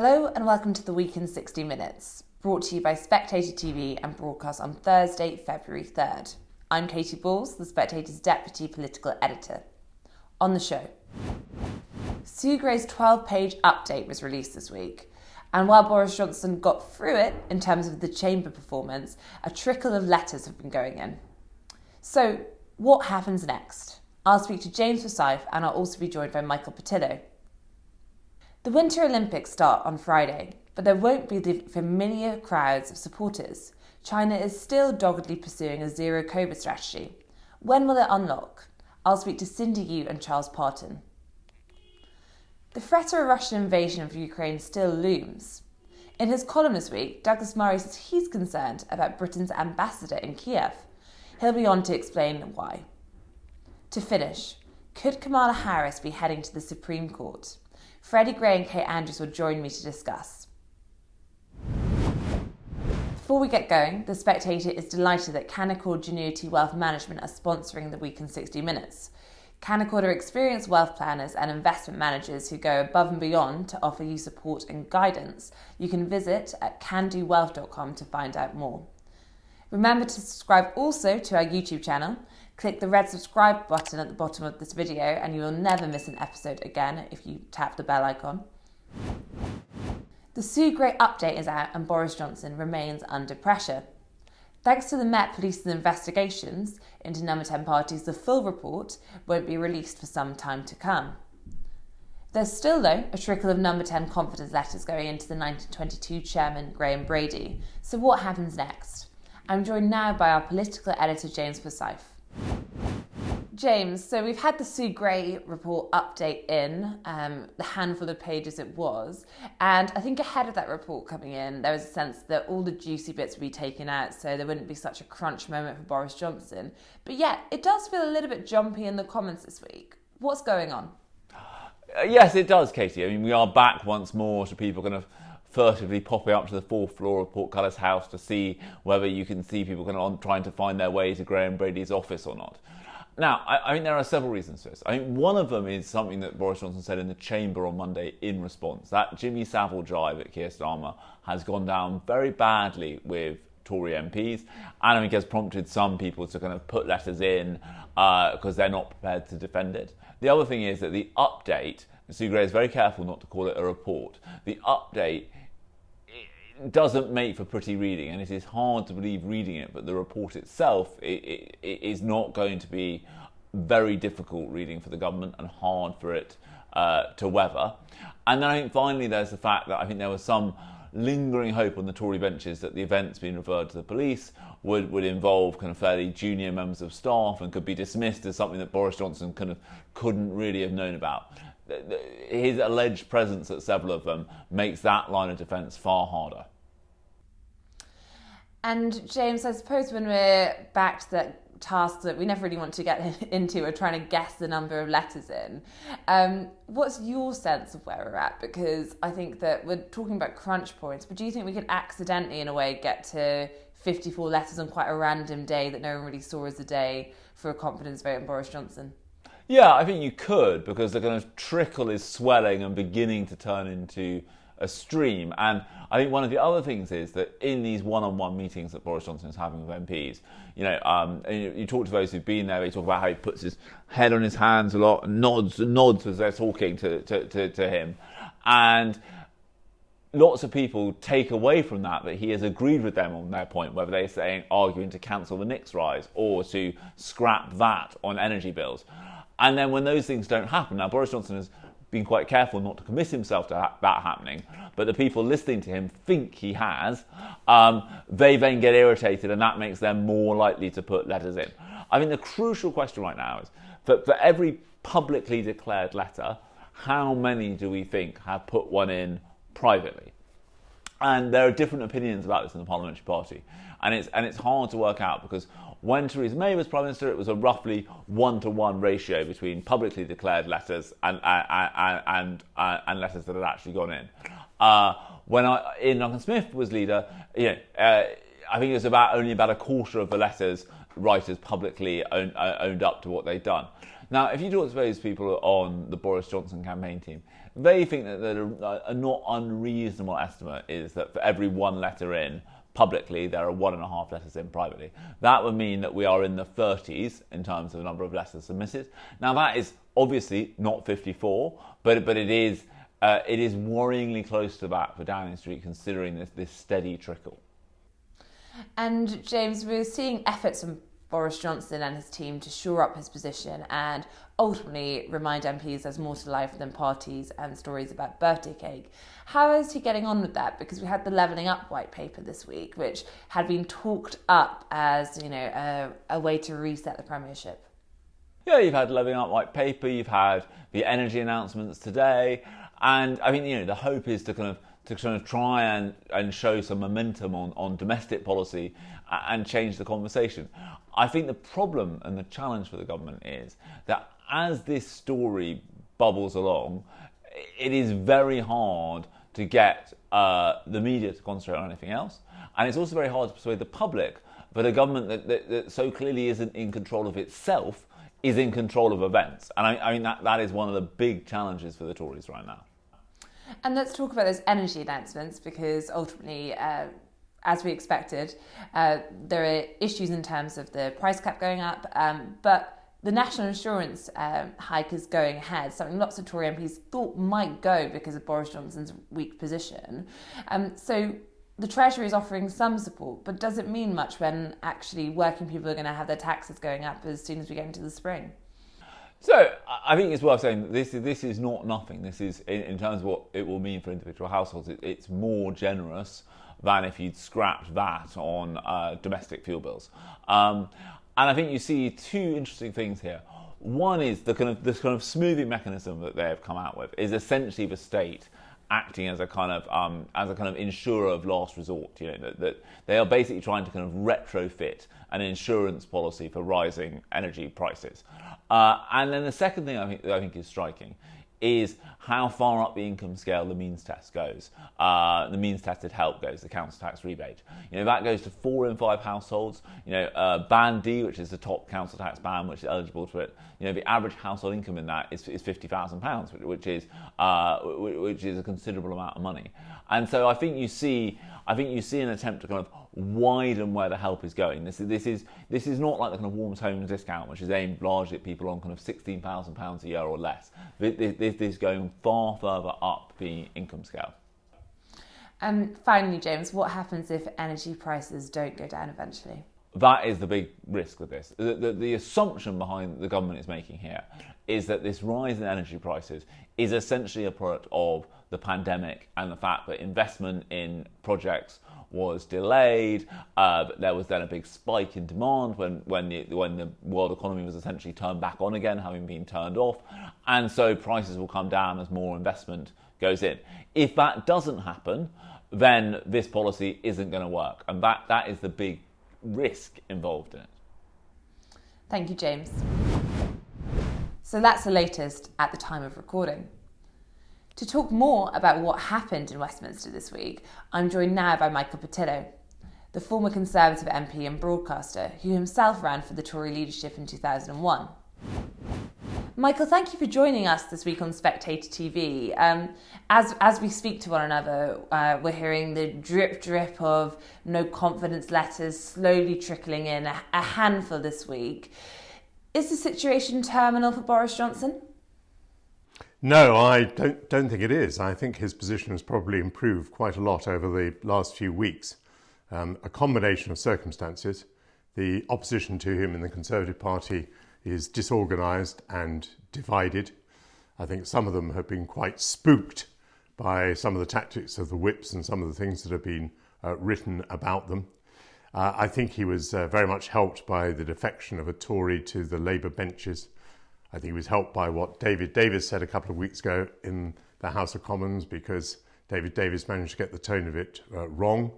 Hello and welcome to the Week in 60 Minutes, brought to you by SpectatorTV and broadcast on Thursday, February 3rd. I'm Katy Balls, the Spectator's Deputy Political Editor. On the show, Sue Gray's 12-page update was released this week, and while Boris Johnson got through it in terms of the chamber performance, a trickle of letters have been going in. So, what happens next? I'll speak to James Forsyth and I'll also be joined by Michael Portillo. The Winter Olympics start on Friday, but there won't be the familiar crowds of supporters. China is still doggedly pursuing a zero-COVID strategy. When will it unlock? I'll speak to Cindy Yu and Charles Parton. The threat of a Russian invasion of Ukraine still looms. In his column this week, Douglas Murray says he's concerned about Britain's ambassador in Kyiv. He'll be on to explain why. To finish, could Kamala Harris be heading to the Supreme Court? Freddy Gray and Kate Andrews will join me to discuss. Before we get going, The Spectator is delighted that Canaccord Genuity Wealth Management are sponsoring the Week in 60 Minutes. Canaccord are experienced wealth planners and investment managers who go above and beyond to offer you support and guidance. You can visit at candowealth.com to find out more. Remember to subscribe also to our YouTube channel. Click the red subscribe button at the bottom of this video and you will never miss an episode again if you tap the bell icon. The Sue Gray update is out and Boris Johnson remains under pressure. Thanks to the Met Police's investigations into number 10 parties, the full report won't be released for some time to come. There's still, though, a trickle of number 10 confidence letters going into the 1922 chairman, Graham Brady. So what happens next? I'm joined now by our political editor, James Forsyth. James, so we've had the Sue Gray report update in, the handful of pages it was, and I think ahead of that report coming in, there was a sense that all the juicy bits would be taken out so there wouldn't be such a crunch moment for Boris Johnson. But yet, it does feel a little bit jumpy in the comments this week. What's going on? Yes, it does, Katie. I mean, we are back once more to people kind of furtively popping up to the fourth floor of Portcullis House to see whether you can see people kind of trying to find their way to Graham Brady's office or not. Now, I think there are several reasons for this. I think one of them is something that Boris Johnson said in the chamber on Monday in response. That Jimmy Savile drive at Keir Starmer has gone down very badly with Tory MPs, and I think has prompted some people to kind of put letters in because they're not prepared to defend it. The other thing is that the update, Sue Gray is very careful not to call it a report, the update doesn't make for pretty reading, and it is hard to believe reading it, but the report itself it is not going to be very difficult reading for the government and hard for it to weather. And then I think finally there's the fact that I think there was some lingering hope on the Tory benches that the events being referred to the police would involve kind of fairly junior members of staff and could be dismissed as something that Boris Johnson kind of couldn't really have known about. His alleged presence at several of them makes that line of defence far harder. And James, I suppose when we're back to that task that we never really want to get into, we're trying to guess the number of letters in. What's your sense of where we're at? Because I think that we're talking about crunch points, but do you think we could accidentally, in a way, get to 54 letters on quite a random day that no one really saw as a day for a confidence vote on Boris Johnson? Yeah, I think you could, because the kind of trickle is swelling and beginning to turn into a stream. And I think one of the other things is that in these one-on-one meetings that Boris Johnson is having with MPs, you talk to those who've been there, they talk about how he puts his head on his hands a lot and nods as they're talking to him. And lots of people take away from that he has agreed with them on their point, whether they're arguing to cancel the Nix rise or to scrap VAT on energy bills. And then when those things don't happen, now Boris Johnson has been quite careful not to commit himself to that happening, but the people listening to him think he has, they then get irritated and that makes them more likely to put letters in. I mean, the crucial question right now is, for every publicly declared letter, how many do we think have put one in privately? And there are different opinions about this in the parliamentary party, and it's hard to work out because when Theresa May was Prime Minister, it was a roughly 1-to-1 ratio between publicly declared letters and letters that had actually gone in. When Ian Duncan Smith was leader, I think it was only about a quarter of the letters writers publicly owned up to what they'd done. Now, if you talk to those people on the Boris Johnson campaign team, they think that a not unreasonable estimate is that for every one letter in publicly, there are 1.5 letters in privately. That would mean that we are in the 30s in terms of the number of letters submitted. Now, that is obviously not 54, but it is worryingly close to that for Downing Street, considering this steady trickle. And James, we're seeing efforts from Boris Johnson and his team to shore up his position and ultimately remind MPs there's more to life than parties and stories about birthday cake. How is he getting on with that? Because we had the Levelling Up white paper this week, which had been talked up as, a way to reset the Premiership. Yeah, you've had Levelling Up white paper, you've had the energy announcements today, and I mean, the hope is to kind of try and show some momentum on domestic policy and change the conversation. I think the problem and the challenge for the government is that as this story bubbles along, it is very hard to get the media to concentrate on anything else. And it's also very hard to persuade the public that a government that so clearly isn't in control of itself is in control of events. And I mean, that is one of the big challenges for the Tories right now. And let's talk about those energy announcements, because ultimately, as we expected, there are issues in terms of the price cap going up, but the national insurance hike is going ahead, something lots of Tory MPs thought might go because of Boris Johnson's weak position. So the Treasury is offering some support, but does it mean much when actually working people are going to have their taxes going up as soon as we get into the spring? So I think it's worth saying that this is not nothing. This is, in terms of what it will mean for individual households, it's more generous than if you'd scrapped VAT on domestic fuel bills. And I think you see two interesting things here. One is this kind of smoothing mechanism that they have come out with is essentially the state acting as a kind of insurer of last resort. That they are basically trying to kind of retrofit an insurance policy for rising energy prices. And then the second thing I think is striking is how far up the income scale the means test goes. The means tested help goes, the council tax rebate. That goes to 4 in 5 households. Band D, which is the top council tax band, which is eligible to it. The average household income in that is £50,000, which is a considerable amount of money. And so I think you see an attempt to kind of widen where the help is going. This is not like the kind of Warms Homes discount, which is aimed largely at people on kind of £16,000 a year or less. This is going far further up the income scale. And finally, James, what happens if energy prices don't go down eventually? That is the big risk with this. The assumption behind the government is making here is that this rise in energy prices is essentially a product of the pandemic and the fact that investment in projects was delayed. There was then a big spike in demand when the world economy was essentially turned back on again, having been turned off, and so prices will come down as more investment goes in. If that doesn't happen, then this policy isn't going to work, and that is the big risk involved in it. Thank you, James. So that's the latest at the time of recording. To talk more about what happened in Westminster this week, I'm joined now by Michael Portillo, the former Conservative MP and broadcaster who himself ran for the Tory leadership in 2001. Michael, thank you for joining us this week on Spectator TV. As we speak to one another, we're hearing the drip of no confidence letters slowly trickling in, a handful this week. Is the situation terminal for Boris Johnson? No, I don't think it is. I think his position has probably improved quite a lot over the last few weeks. A combination of circumstances. The opposition to him in the Conservative Party is disorganised and divided. I think some of them have been quite spooked by some of the tactics of the whips and some of the things that have been written about them. I think he was very much helped by the defection of a Tory to the Labour benches. I think he was helped by what David Davis said a couple of weeks ago in the House of Commons, because David Davis managed to get the tone of it wrong.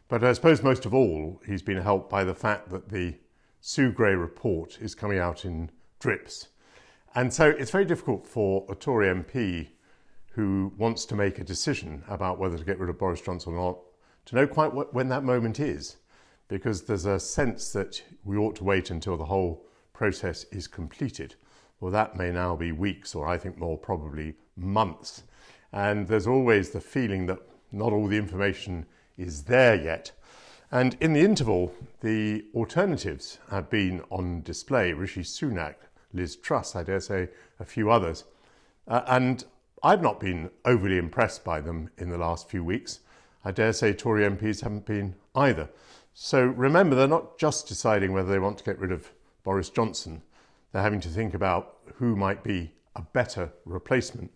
But I suppose most of all, he's been helped by the fact that the Sue Gray report is coming out in drips. And so it's very difficult for a Tory MP who wants to make a decision about whether to get rid of Boris Johnson or not to know quite when that moment is. because there's a sense that we ought to wait until the whole process is completed. Well, that may now be weeks, or I think more probably months. And there's always the feeling that not all the information is there yet. And in the interval, the alternatives have been on display. Rishi Sunak, Liz Truss, I dare say, a few others. And I've not been overly impressed by them in the last few weeks. I dare say Tory MPs haven't been either. So remember, they're not just deciding whether they want to get rid of Boris Johnson. They're having to think about who might be a better replacement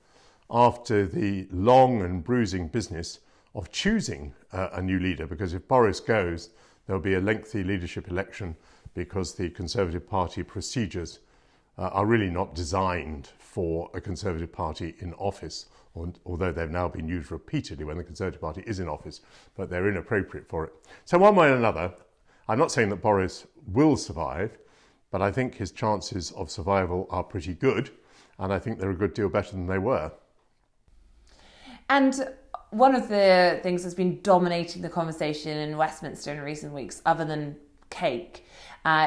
after the long and bruising business of choosing a new leader. Because if Boris goes, there'll be a lengthy leadership election because the Conservative Party procedures are really not designed for a Conservative Party in office, although they've now been used repeatedly when the Conservative Party is in office, but they're inappropriate for it. So one way or another, I'm not saying that Boris will survive, but I think his chances of survival are pretty good, and I think they're a good deal better than they were. And one of the things that's been dominating the conversation in Westminster in recent weeks, other than cake,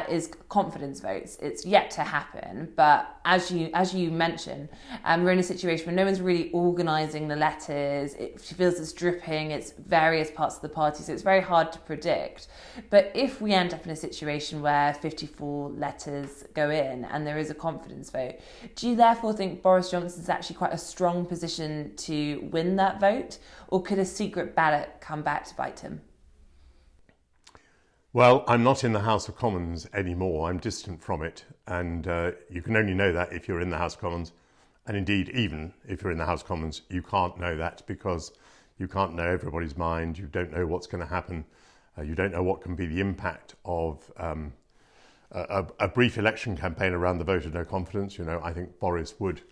is confidence votes. It's yet to happen, but as you mentioned, we're in a situation where no one's really organising the letters. It feels it's dripping. It's various parts of the party, so it's very hard to predict. But if we end up in a situation where 54 letters go in and there is a confidence vote, do you therefore think Boris Johnson is actually quite a strong position to win that vote, or could a secret ballot come back to bite him? Well, I'm not in the House of Commons anymore. I'm distant from it. And you can only know that if you're in the House of Commons. And indeed, even if you're in the House of Commons, you can't know that because you can't know everybody's mind. You don't know what's going to happen. You don't know what can be the impact of a brief election campaign around the vote of no confidence. You know, I think Boris would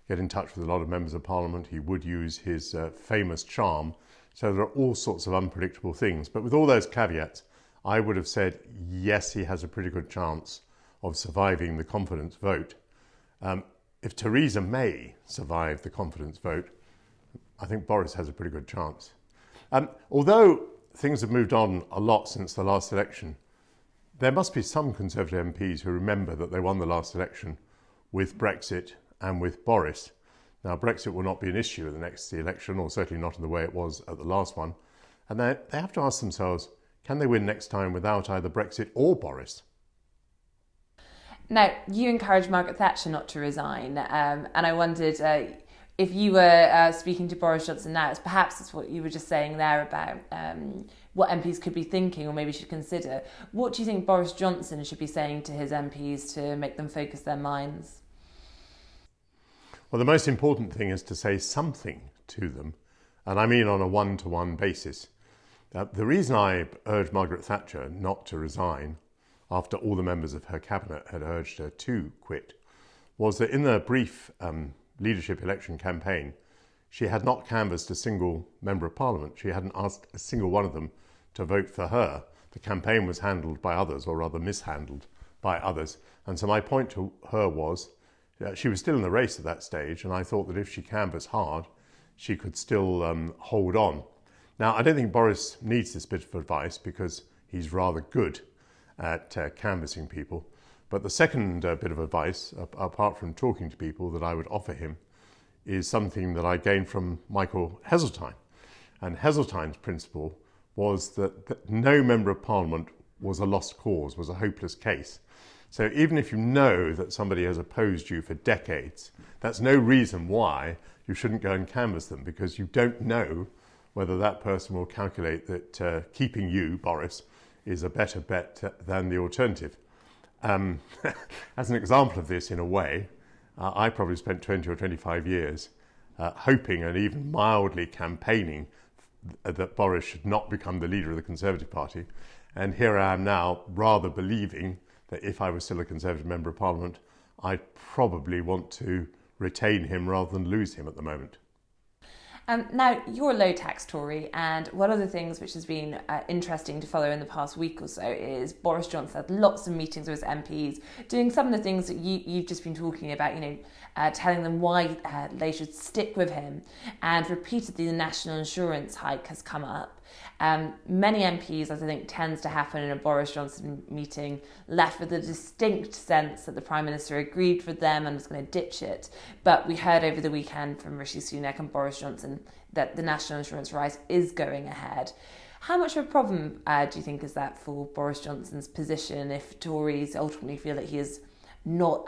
get in touch with a lot of members of Parliament. He would use his famous charm. So there are all sorts of unpredictable things. But with all those caveats, I would have said, yes, he has a pretty good chance of surviving the confidence vote. If Theresa May survived the confidence vote, I think Boris has a pretty good chance. Although things have moved on a lot since the last election, there must be some Conservative MPs who remember that they won the last election with Brexit and with Boris. Now, Brexit will not be an issue at the next election, or certainly not in the way it was at the last one. And they have to ask themselves, can they win next time without either Brexit or Boris? Now, you encouraged Margaret Thatcher not to resign, and I wondered if you were speaking to Boris Johnson now, perhaps it's what you were just saying there about what MPs could be thinking or maybe should consider. What do you think Boris Johnson should be saying to his MPs to make them focus their minds? Well, the most important thing is to say something to them, and I mean on a one-to-one basis. The reason I urged Margaret Thatcher not to resign after all the members of her cabinet had urged her to quit was that in the brief leadership election campaign, she had not canvassed a single member of Parliament. She hadn't asked a single one of them to vote for her. The campaign was handled by others, or rather mishandled by others. And so my point to her was she was still in the race at that stage, and I thought that if she canvassed hard, she could still hold on. Now, I don't think Boris needs this bit of advice because he's rather good at canvassing people. But the second bit of advice, apart from talking to people, that I would offer him is something that I gained from Michael Heseltine. And Heseltine's principle was that no member of Parliament was a lost cause, was a hopeless case. So even if you know that somebody has opposed you for decades, that's no reason why you shouldn't go and canvass them, because you don't know whether that person will calculate that keeping you, Boris, is a better bet than the alternative. As an example of this, in a way, I probably spent 20 or 25 years hoping and even mildly campaigning that Boris should not become the leader of the Conservative Party. And here I am now, rather believing that if I was still a Conservative Member of Parliament, I'd probably want to retain him rather than lose him at the moment. Now, you're a low-tax Tory, and one of the things which has been interesting to follow in the past week or so is Boris Johnson had lots of meetings with his MPs, doing some of the things that you've just been talking about, telling them why they should stick with him, and repeatedly the national insurance hike has come up. Many MPs, as I think tends to happen in a Boris Johnson meeting, left with a distinct sense that the Prime Minister agreed with them and was going to ditch it. But we heard over the weekend from Rishi Sunak and Boris Johnson that the national insurance rise is going ahead. How much of a problem do you think is that for Boris Johnson's position if Tories ultimately feel that he is not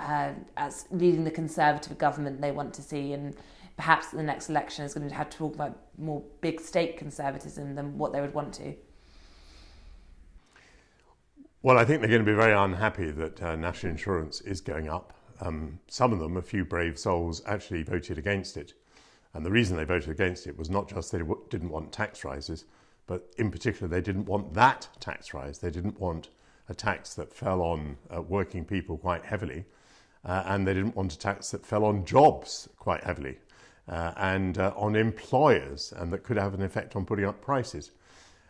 as leading the Conservative government they want to see, and perhaps the next election is going to have to talk about more big state conservatism than what they would want to? Well, I think they're going to be very unhappy that national insurance is going up. Some of them, a few brave souls, actually voted against it. And the reason they voted against it was not just they didn't want tax rises, but in particular they didn't want that tax rise. They didn't want a tax that fell on working people quite heavily, and they didn't want a tax that fell on jobs quite heavily, and on employers, and that could have an effect on putting up prices.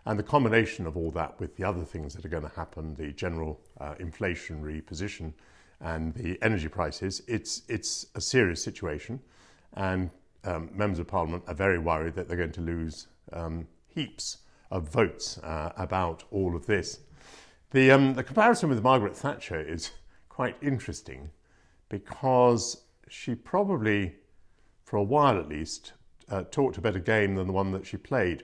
And the combination of all that with the other things that are going to happen, the general inflationary position and the energy prices, it's a serious situation, and members of Parliament are very worried that they're going to lose heaps of votes about all of this. The comparison with Margaret Thatcher is quite interesting because she probably, for a while at least, talked a better game than the one that she played.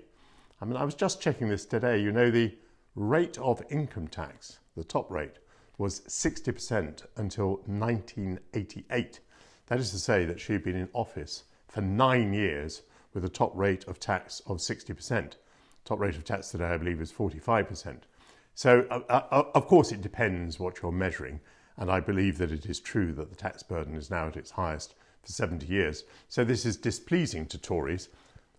I mean, I was just checking this today. You know, the rate of income tax, the top rate, was 60% until 1988. That is to say that she'd been in office for 9 years with a top rate of tax of 60%. Top rate of tax today, I believe, is 45%. So, of course, it depends what you're measuring. And I believe that it is true that the tax burden is now at its highest for 70 years. So this is displeasing to Tories.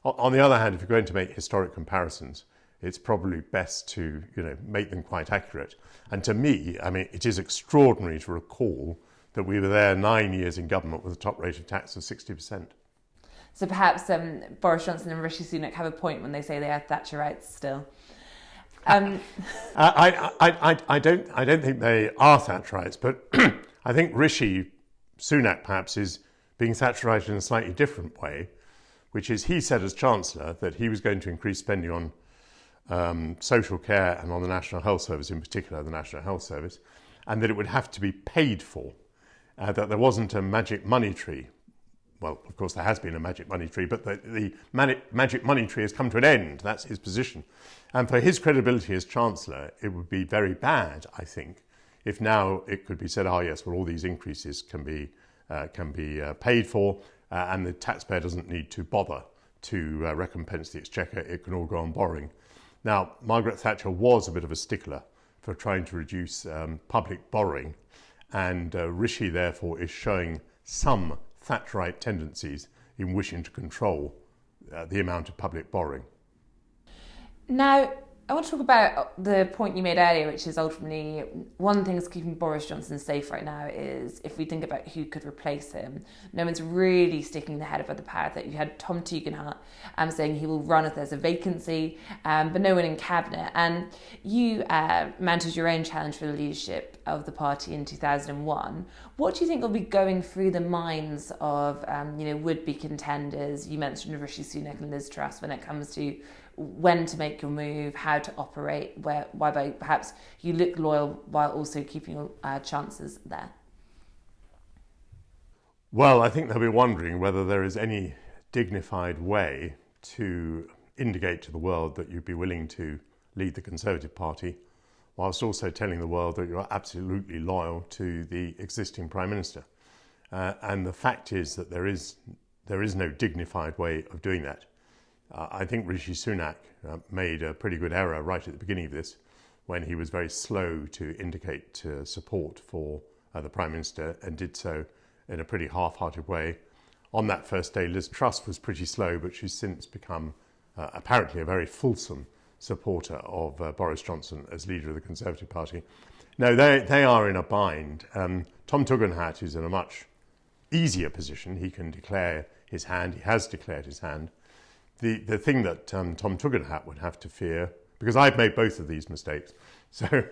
On the other hand, if you're going to make historic comparisons, it's probably best to, make them quite accurate. And to me, I mean, it is extraordinary to recall that we were there 9 years in government with a top rate of tax of 60%. So perhaps Boris Johnson and Rishi Sunak have a point when they say they are Thatcherites still. I don't think they are Thatcherites, but I think Rishi Sunak perhaps is being Thatcherite in a slightly different way, which is he said as Chancellor that he was going to increase spending on social care and on the National Health Service, in particular the National Health Service, and that it would have to be paid for, that there wasn't a magic money tree. Well, of course, there has been a magic money tree, but the magic money tree has come to an end. That's his position. And for his credibility as Chancellor, it would be very bad, I think, if now it could be said, yes, well, all these increases can be paid for, and the taxpayer doesn't need to bother to recompense the Exchequer. It can all go on borrowing. Now, Margaret Thatcher was a bit of a stickler for trying to reduce public borrowing, and Rishi, therefore, is showing some Thatcherite tendencies in wishing to control the amount of public borrowing. Now, I want to talk about the point you made earlier, which is ultimately one thing that's keeping Boris Johnson safe right now is if we think about who could replace him, no one's really sticking their head above the parapet. You had Tom Tugendhat saying he will run if there's a vacancy, but no one in cabinet. And you mounted your own challenge for the leadership of the party in 2001. What do you think will be going through the minds of would-be contenders? You mentioned Rishi Sunak and Liz Truss when it comes to when to make your move, how to operate, whereby perhaps you look loyal while also keeping your chances there? Well, I think they'll be wondering whether there is any dignified way to indicate to the world that you'd be willing to lead the Conservative Party, whilst also telling the world that you're absolutely loyal to the existing Prime Minister. And the fact is that there is no dignified way of doing that. I think Rishi Sunak made a pretty good error right at the beginning of this when he was very slow to indicate support for the Prime Minister and did so in a pretty half-hearted way. On that first day, Liz Truss was pretty slow, but she's since become apparently a very fulsome supporter of Boris Johnson as leader of the Conservative Party. No, they are in a bind. Tom Tugendhat is in a much easier position. He can declare his hand. He has declared his hand. The thing that Tom Tugendhat would have to fear, because I've made both of these mistakes. So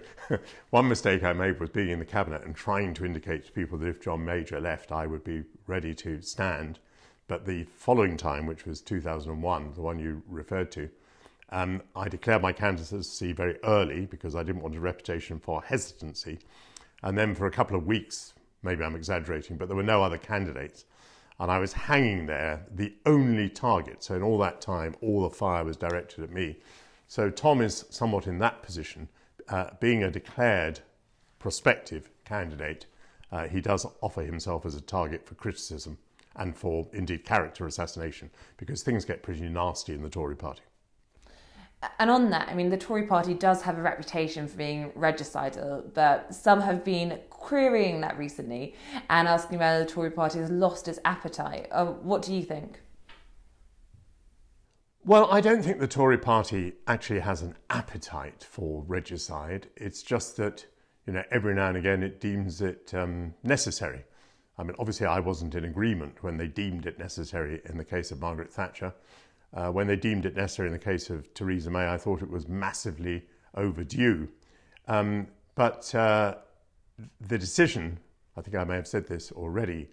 one mistake I made was being in the cabinet and trying to indicate to people that if John Major left, I would be ready to stand. But the following time, which was 2001, the one you referred to, I declared my candidacy very early because I didn't want a reputation for hesitancy. And then for a couple of weeks, maybe I'm exaggerating, but there were no other candidates. And I was hanging there, the only target. So in all that time, all the fire was directed at me. So Tom is somewhat in that position. Being a declared prospective candidate, he does offer himself as a target for criticism and for, indeed, character assassination, because things get pretty nasty in the Tory party. And on that, I mean, the Tory party does have a reputation for being regicidal, but some have been querying that recently and asking whether the Tory party has lost its appetite. What do you think? Well, I don't think the Tory party actually has an appetite for regicide. It's just that, every now and again it deems it necessary. I mean, obviously I wasn't in agreement when they deemed it necessary in the case of Margaret Thatcher. When they deemed it necessary in the case of Theresa May, I thought it was massively overdue. But the decision, I think I may have said this already,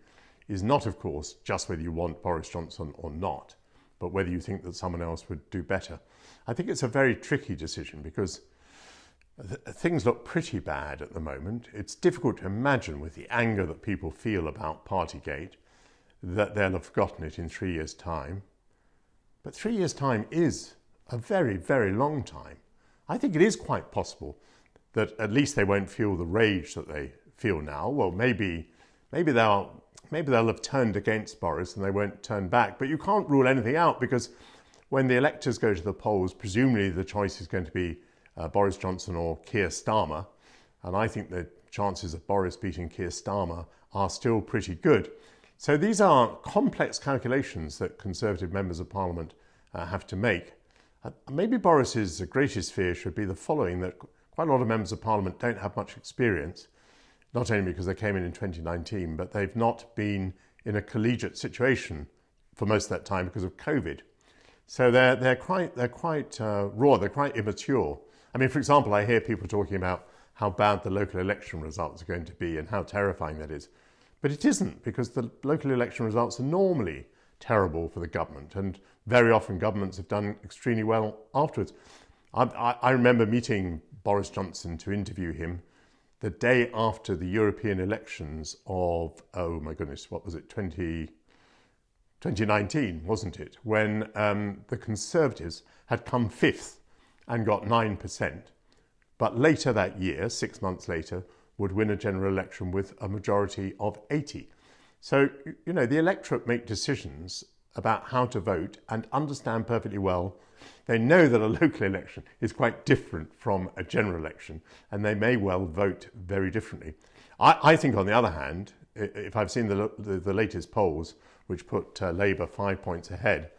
is not, of course, just whether you want Boris Johnson or not, but whether you think that someone else would do better. I think it's a very tricky decision because things look pretty bad at the moment. It's difficult to imagine, with the anger that people feel about Partygate, that they'll have forgotten it in 3 years' time. But 3 years' time is a very, very long time. I think it is quite possible that at least they won't feel the rage that they feel now. Well, maybe they'll have turned against Boris and they won't turn back. But you can't rule anything out, because when the electors go to the polls, presumably the choice is going to be Boris Johnson or Keir Starmer. And I think the chances of Boris beating Keir Starmer are still pretty good. So these are complex calculations that Conservative members of Parliament have to make. Maybe Boris's greatest fear should be the following: that quite a lot of members of Parliament don't have much experience, not only because they came in 2019, but they've not been in a collegiate situation for most of that time because of COVID. So they're quite raw. They're quite immature. I mean, for example, I hear people talking about how bad the local election results are going to be and how terrifying that is. But it isn't, because the local election results are normally terrible for the government, and very often governments have done extremely well afterwards. I remember meeting Boris Johnson to interview him the day after the European elections of, oh my goodness, what was it, 2019, wasn't it? When the Conservatives had come fifth and got 9%. But later that year, 6 months later, would win a general election with a majority of 80. So, the electorate make decisions about how to vote and understand perfectly well. They know that a local election is quite different from a general election, and they may well vote very differently. I think, on the other hand, if I've seen the latest polls, which put Labour 5 points ahead,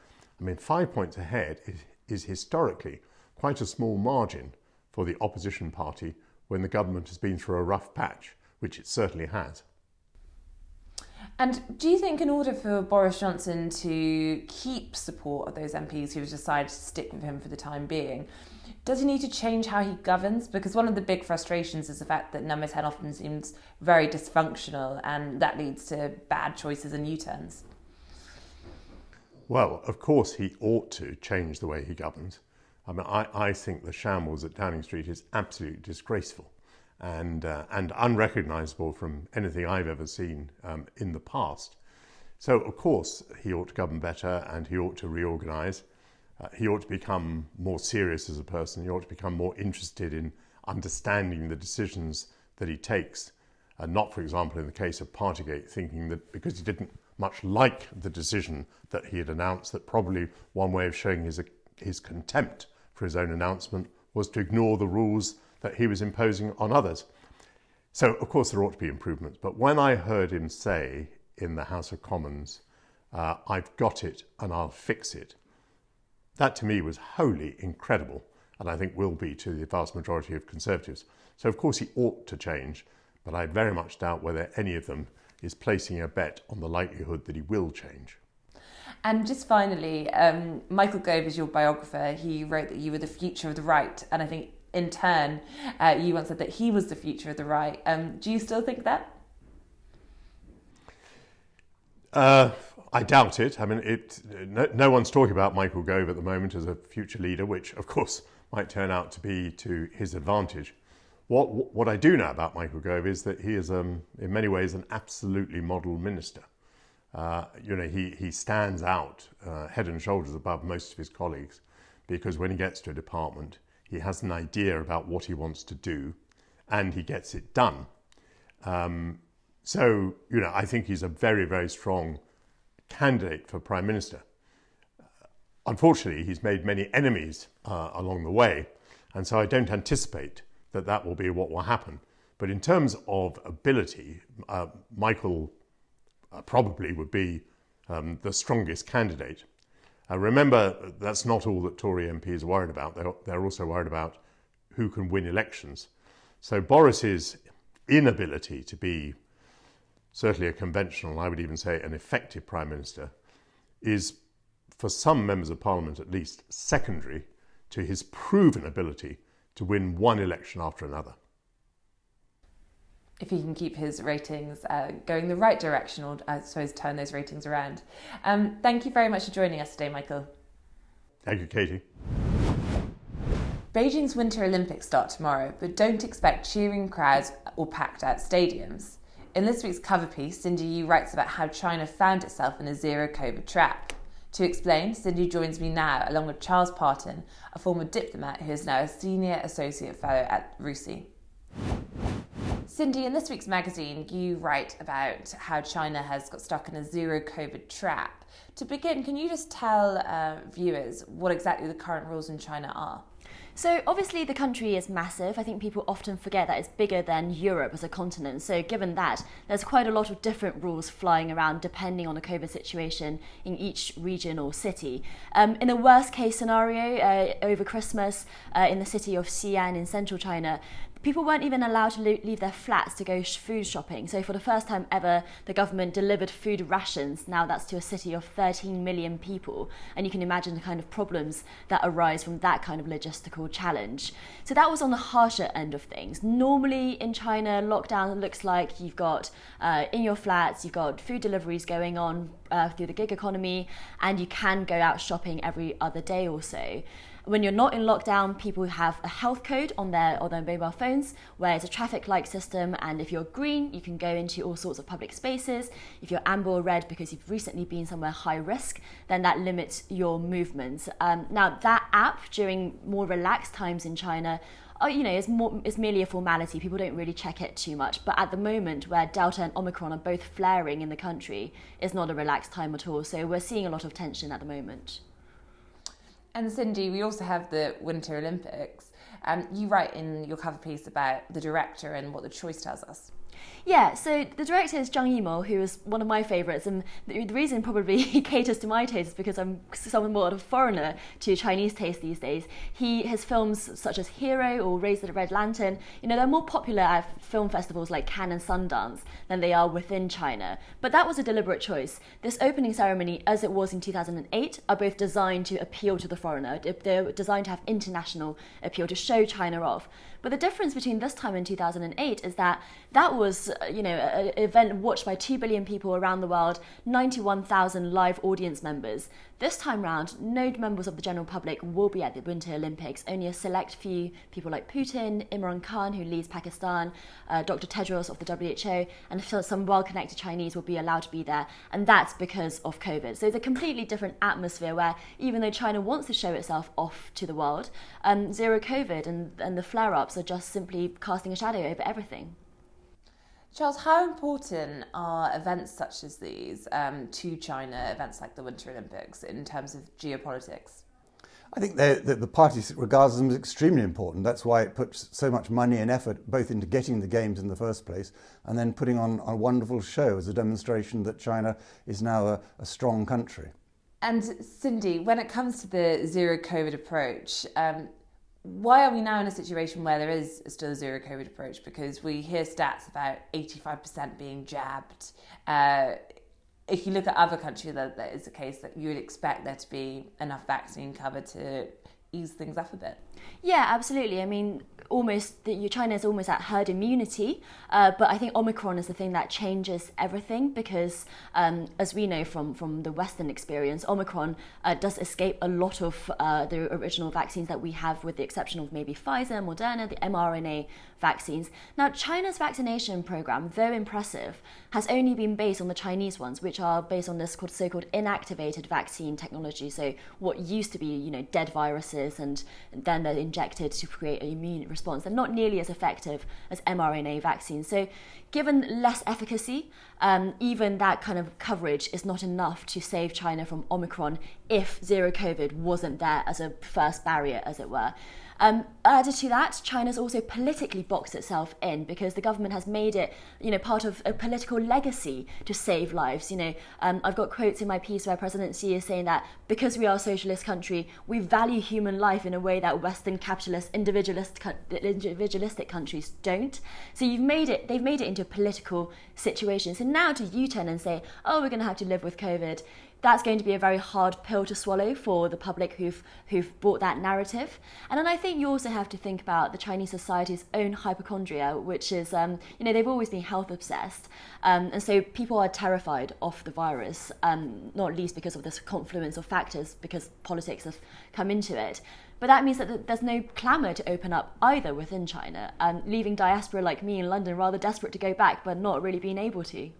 5 points ahead is historically quite a small margin for the opposition party when the government has been through a rough patch, which it certainly has. And do you think in order for Boris Johnson to keep support of those MPs who have decided to stick with him for the time being, does he need to change how he governs? Because one of the big frustrations is the fact that number 10 often seems very dysfunctional, and that leads to bad choices and U-turns. Well, of course he ought to change the way he governs. I think the shambles at Downing Street is absolutely disgraceful and unrecognisable from anything I've ever seen in the past. So, of course, he ought to govern better, and he ought to reorganise. He ought to become more serious as a person. He ought to become more interested in understanding the decisions that he takes, and not, for example, in the case of Partygate, thinking that because he didn't much like the decision that he had announced, that probably one way of showing his contempt for his own announcement was to ignore the rules that he was imposing on others. So, of course, there ought to be improvements. But when I heard him say in the House of Commons, I've got it and I'll fix it, that to me was wholly incredible, and I think will be to the vast majority of Conservatives. So, of course, he ought to change, but I very much doubt whether any of them is placing a bet on the likelihood that he will change. And just finally, Michael Gove is your biographer. He wrote that you were the future of the right, and I think in turn you once said that he was the future of the right. Do you still think that? I doubt it. I mean, no one's talking about Michael Gove at the moment as a future leader, which, of course, might turn out to be to his advantage. What I do know about Michael Gove is that he is, in many ways, an absolutely model minister. He stands out head and shoulders above most of his colleagues, because when he gets to a department, he has an idea about what he wants to do, and he gets it done. I think he's a very, very strong candidate for Prime Minister. Unfortunately, he's made many enemies along the way, and so I don't anticipate that will be what will happen. But in terms of ability, Michael probably would be the strongest candidate. Remember, that's not all that Tory MPs are worried about. They're also worried about who can win elections. So Boris's inability to be certainly a conventional, I would even say an effective Prime Minister, is, for some members of Parliament at least, secondary to his proven ability to win one election after another. If he can keep his ratings going the right direction, or I suppose turn those ratings around. Thank you very much for joining us today, Michael. Thank you, Katie. Beijing's Winter Olympics start tomorrow, but don't expect cheering crowds or packed out stadiums. In this week's cover piece, Cindy Yu writes about how China found itself in a zero-COVID trap. To explain, Cindy joins me now, along with Charles Parton, a former diplomat who is now a senior associate fellow at RUSI. Cindy, in this week's magazine, you write about how China has got stuck in a zero-COVID trap. To begin, can you just tell viewers what exactly the current rules in China are? So obviously the country is massive. I think people often forget that it's bigger than Europe as a continent. So given that, there's quite a lot of different rules flying around depending on the COVID situation in each region or city. In the worst case scenario, over Christmas in the city of Xi'an in central China, people weren't even allowed to leave their flats to go food shopping. So for the first time ever, the government delivered food rations. Now that's to a city of 13 million people. And you can imagine the kind of problems that arise from that kind of logistical challenge. So that was on the harsher end of things. Normally in China, lockdown looks like you've got in your flats, you've got food deliveries going on through the gig economy, and you can go out shopping every other day or so. When you're not in lockdown, people have a health code on their mobile phones where it's a traffic light system, and if you're green, you can go into all sorts of public spaces. If you're amber or red because you've recently been somewhere high risk, then that limits your movements. Now that app during more relaxed times in China is merely a formality. People don't really check it too much. But at the moment, where Delta and Omicron are both flaring in the country, it's not a relaxed time at all. So we're seeing a lot of tension at the moment. And Cindy, we also have the Winter Olympics. You write in your cover piece about the director and what the choice tells us. Yeah, so the director is Zhang Yimou, who is one of my favourites, and the reason probably he caters to my taste is because I'm somewhat of a foreigner to Chinese taste these days. His films such as Hero or Raise the Red Lantern, they're more popular at film festivals like Cannes and Sundance than they are within China. But that was a deliberate choice. This opening ceremony, as it was in 2008, are both designed to appeal to the foreigner. They're designed to have international appeal, to show China off. But the difference between this time and 2008 is that was, an event watched by 2 billion people around the world, 91,000 live audience members. This time round, no members of the general public will be at the Winter Olympics. Only a select few people like Putin, Imran Khan, who leads Pakistan, Dr. Tedros of the WHO, and some well-connected Chinese will be allowed to be there. And that's because of COVID. So it's a completely different atmosphere where, even though China wants to show itself off to the world, zero COVID and the flare-ups are just simply casting a shadow over everything. Charles, how important are events such as these to China, events like the Winter Olympics, in terms of geopolitics? I think the party regards them as extremely important. That's why it puts so much money and effort both into getting the games in the first place and then putting on a wonderful show as a demonstration that China is now a strong country. And Cindy, when it comes to the zero COVID approach, why are we now in a situation where there is still a zero COVID approach? Because we hear stats about 85% being jabbed. If you look at other countries, that is the case that you would expect there to be enough vaccine cover to ease things up a bit. Yeah, absolutely. I mean, China is almost at herd immunity, but I think Omicron is the thing that changes everything because, as we know from the Western experience, Omicron does escape a lot of the original vaccines that we have, with the exception of maybe Pfizer, Moderna, the mRNA vaccines. Now, China's vaccination program, though impressive, has only been based on the Chinese ones, which are based on this so-called inactivated vaccine technology. So what used to be, dead viruses, and then they're injected to create an immune response. They're not nearly as effective as mRNA vaccines. So given less efficacy, even that kind of coverage is not enough to save China from Omicron if zero COVID wasn't there as a first barrier, as it were. Added to that, China's also politically boxed itself in because the government has made it, part of a political legacy to save lives. I've got quotes in my piece where President Xi is saying that because we are a socialist country, we value human life in a way that Western capitalist, individualistic countries don't. So they've made it into a political situation. So now to U-turn and say, oh, we're going to have to live with COVID, that's going to be a very hard pill to swallow for the public who've bought that narrative. And then I think you also have to think about the Chinese society's own hypochondria, which is, they've always been health obsessed. And so people are terrified of the virus, not least because of this confluence of factors, because politics have come into it. But that means that there's no clamour to open up either within China, leaving diaspora like me in London rather desperate to go back, but not really being able to.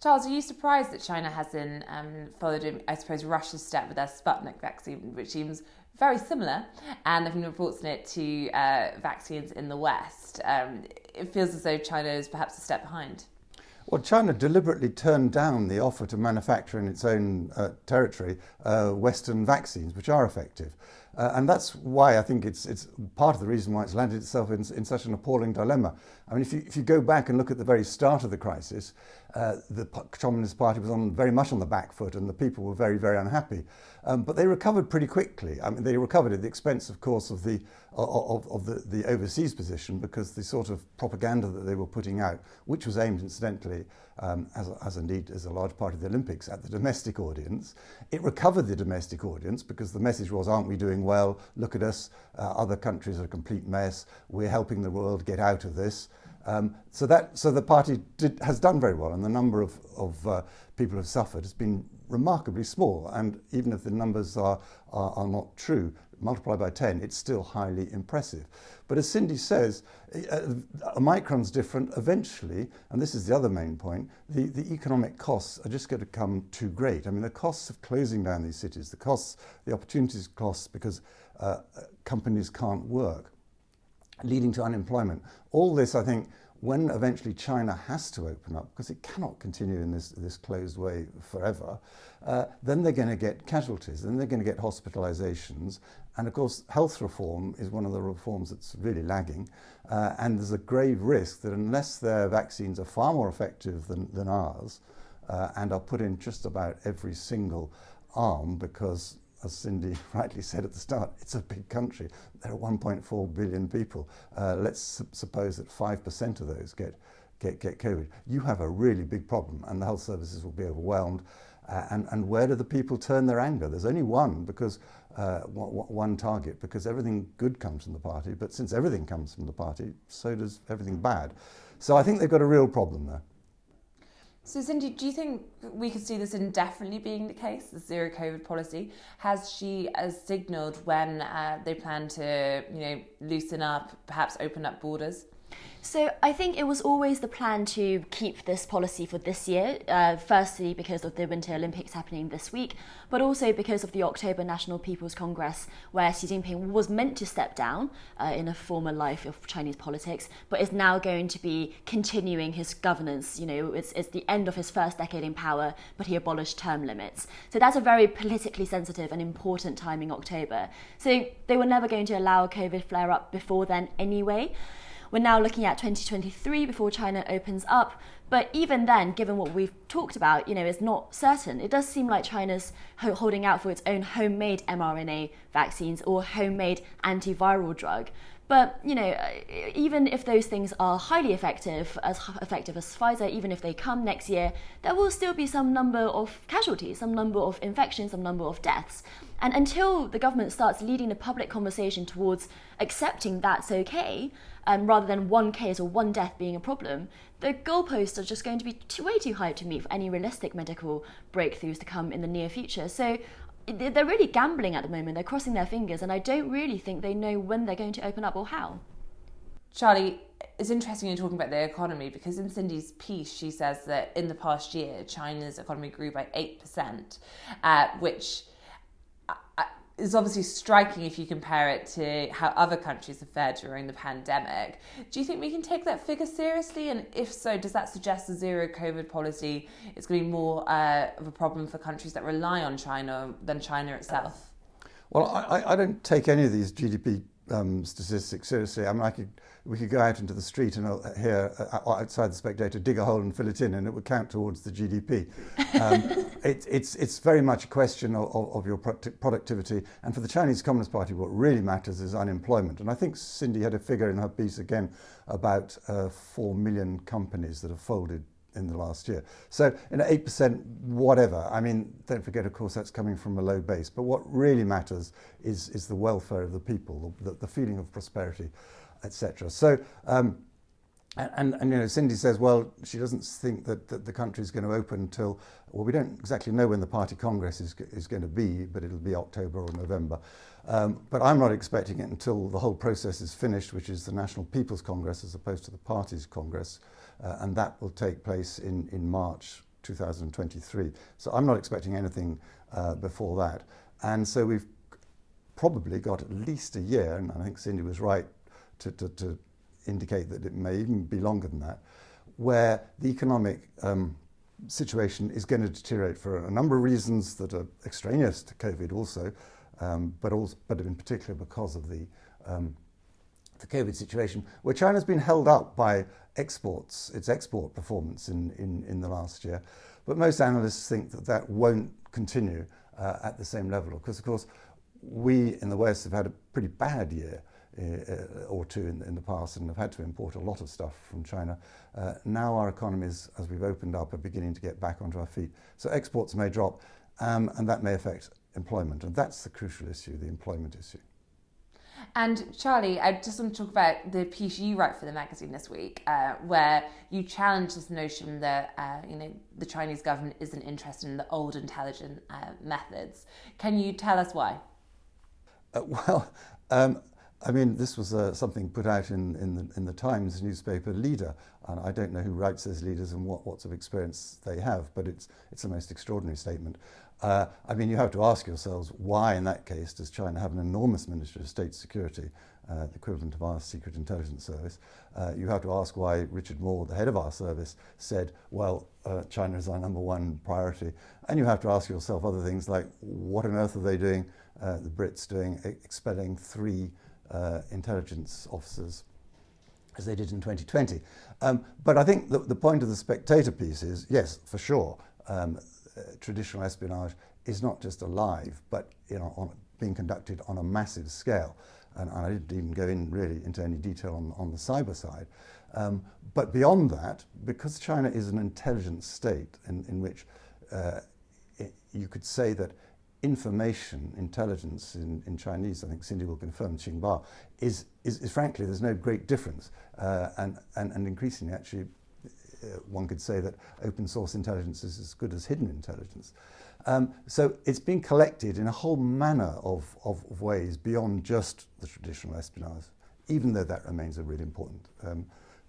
Charles, are you surprised that China hasn't followed, I suppose, Russia's step with their Sputnik vaccine, which seems very similar, and there have been reports on it to vaccines in the West? It feels as though China is perhaps a step behind. Well, China deliberately turned down the offer to manufacture in its own territory Western vaccines, which are effective. And that's why I think it's part of the reason why it's landed itself in such an appalling dilemma. I mean, if you go back and look at the very start of the crisis, the Communist Party was very much on the back foot, and the people were very, very unhappy. But they recovered pretty quickly. I mean, they recovered at the expense, of course, of the overseas position, because the sort of propaganda that they were putting out, which was aimed, incidentally, as indeed is a large part of the Olympics, at the domestic audience. It recovered the domestic audience because the message was, aren't we doing well? Look at us. Other countries are a complete mess. We're helping the world get out of this. So the party has done very well, and the number of people who have suffered has been remarkably small. And even if the numbers are not true, multiplied by 10, it's still highly impressive. But as Cindy says, Omicron's different eventually, and this is the other main point, the economic costs are just going to come too great. I mean, the costs of closing down these cities, the opportunities costs because companies can't work, leading to unemployment. All this, I think, when eventually China has to open up, because it cannot continue in this closed way forever, then they're going to get casualties, then they're going to get hospitalizations. And of course, health reform is one of the reforms that's really lagging. And there's a grave risk that unless their vaccines are far more effective than ours, and are put in just about every single arm, because as Cindy rightly said at the start, it's a big country. There are 1.4 billion people. Let's suppose that 5% of those get COVID. You have a really big problem, and the health services will be overwhelmed. And where do the people turn their anger? There's only one target, because everything good comes from the party. But since everything comes from the party, so does everything bad. So I think they've got a real problem there. So Cindy, do you think we could see this indefinitely being the case, the zero COVID policy? Has Xi signalled when they plan to, loosen up, perhaps open up borders? So I think it was always the plan to keep this policy for this year, firstly because of the Winter Olympics happening this week, but also because of the October National People's Congress, where Xi Jinping was meant to step down in a former life of Chinese politics, but is now going to be continuing his governance. It's the end of his first decade in power, but he abolished term limits. So that's a very politically sensitive and important time in October. So they were never going to allow a COVID flare-up before then anyway. We're now looking at 2023 before China opens up. But even then, given what we've talked about, it's not certain. It does seem like China's holding out for its own homemade mRNA vaccines or homemade antiviral drug. But, even if those things are highly effective as Pfizer, even if they come next year, there will still be some number of casualties, some number of infections, some number of deaths. And until the government starts leading the public conversation towards accepting that's okay, rather than one case or one death being a problem, the goalposts are just going to be way too high to meet for any realistic medical breakthroughs to come in the near future. So they're really gambling at the moment. They're crossing their fingers, and I don't really think they know when they're going to open up or how. Charlie, it's interesting you're talking about the economy, because in Cindy's piece, she says that in the past year, China's economy grew by 8%, which is obviously striking if you compare it to how other countries have fared during the pandemic. Do you think we can take that figure seriously? And if so, does that suggest the zero COVID policy is going to be more of a problem for countries that rely on China than China itself? Well, I don't take any of these GDP statistics seriously. I mean, we could go out into the street and here outside the Spectator, dig a hole and fill it in, and it would count towards the GDP. It's very much a question of your productivity. And for the Chinese Communist Party, what really matters is unemployment. And I think Cindy had a figure in her piece again about 4 million companies that have folded in the last year. So 8%, whatever. I mean, don't forget, of course, that's coming from a low base. But what really matters is the welfare of the people, the feeling of prosperity, etc. So, and Cindy says, well, she doesn't think that the country is going to open until, well, we don't exactly know when the party congress is going to be, but it'll be October or November. But I'm not expecting it until the whole process is finished, which is the National People's Congress as opposed to the party's congress. And that will take place in March 2023. So I'm not expecting anything before that. And so we've probably got at least a year, and I think Cindy was right to indicate that it may even be longer than that, where the economic situation is going to deteriorate for a number of reasons that are extraneous to COVID also, but in particular because of the COVID situation, where China's been held up by exports, its export performance in the last year. But most analysts think that won't continue at the same level, because of course we in the West have had a pretty bad year or two in the past and have had to import a lot of stuff from China. Now our economies, as we've opened up, are beginning to get back onto our feet. So exports may drop, and that may affect employment. And that's the crucial issue, the employment issue. And Charlie, I just want to talk about the piece you write for the magazine this week, where you challenge this notion that the Chinese government isn't interested in the old intelligent methods. Can you tell us why? I mean, this was something put out in the Times newspaper leader, and I don't know who writes those leaders and what sort of experience they have, but it's a most extraordinary statement. I mean, you have to ask yourselves, why in that case does China have an enormous Ministry of State Security, the equivalent of our Secret Intelligence Service? You have to ask why Richard Moore, the head of our service, said, well, China is our number one priority. And you have to ask yourself other things like, what on earth are they doing, the Brits doing, expelling 3 intelligence officers, as they did in 2020. But I think the point of the Spectator piece is, yes, for sure, traditional espionage is not just alive, but being conducted on a massive scale. And I didn't even go into any detail on the cyber side. But beyond that, because China is an intelligent state in which you could say that information, intelligence in Chinese, I think Cindy will confirm, Xinhua, is frankly, there's no great difference. And increasingly, actually, one could say that open source intelligence is as good as hidden intelligence. So it's been collected in a whole manner of ways beyond just the traditional espionage, even though that remains a really important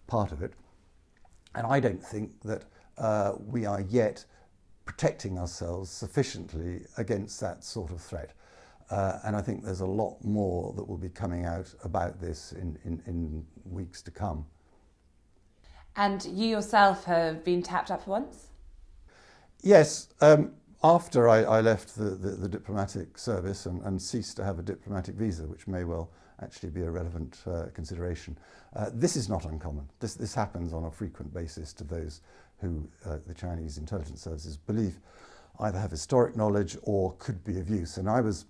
part of it. And I don't think that we are yet protecting ourselves sufficiently against that sort of threat. And I think there's a lot more that will be coming out about this in weeks to come. And you yourself have been tapped up once? Yes. After I left the diplomatic service and ceased to have a diplomatic visa, which may well actually be a relevant consideration. This is not uncommon. This happens on a frequent basis to those who the Chinese intelligence services believe either have historic knowledge or could be of use. And I was